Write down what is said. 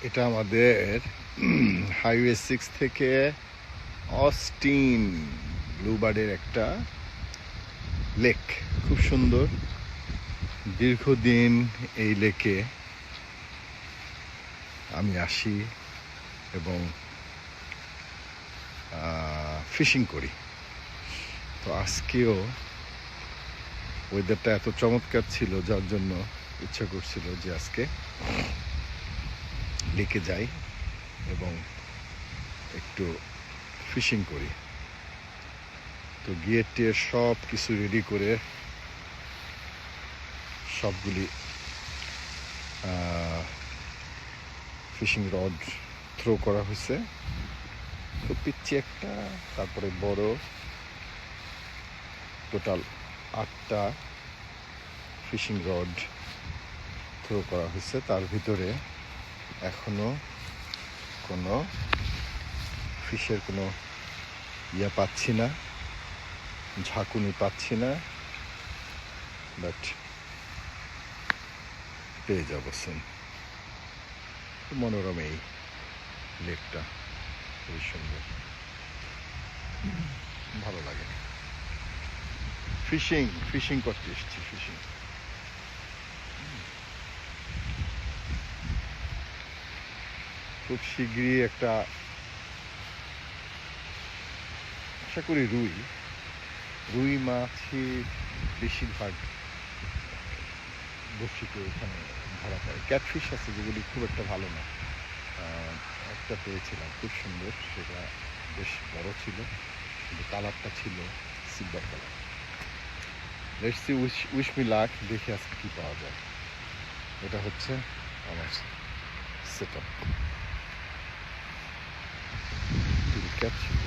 এটা আমাদের হাইওয়ে 6 থেকে অস্টিন ব্লুবার্ডের একটা লেক। খুব সুন্দর। দীর্ঘদিন এই লেকে আমি আসি এবং ফিশিং করি। তো আজকেও ওয়েদারটা এত চমৎকার ছিল, যার জন্য ইচ্ছা করছিল যে আজকে লেকে যাই এবং একটু ফিশিং করি। তো গিয়ে টিয়ে সব কিছু রেডি করে সবগুলি ফিশিং রড থ্রো করা হয়েছে। তো পিচ্ছি একটা, তারপরে বড়, টোটাল 8টা ফিশিং রড থ্রো করা হয়েছে। তার ভিতরে এখনো কোনো ফিশের কোনো পাচ্ছি না, ঝাঁকুনি পাচ্ছি না, বাট পেয়ে যাবো সুন। মনোরম এই লেকটা, খুবই সুন্দর, ভালো লাগে। ফিশিং করতে এসেছি। ফিশিং খুব শীঘ্রই একটা, আশা করি রুই মাছই বেশিরভাগ বসিতে এখানে ধরা পড়ে। ক্যাটফিশ আছে যেগুলি খুব একটা ভালো না। একটা পেয়েছিলাম খুব সুন্দর, সেটা বেশ বড় ছিল, কিন্তু কালারটা ছিল silver colour. Let's see, wish me luck, দেখে আজকে কী পাওয়া যায়। এটা হচ্ছে আমার সেট আপ। ক্যাপসুল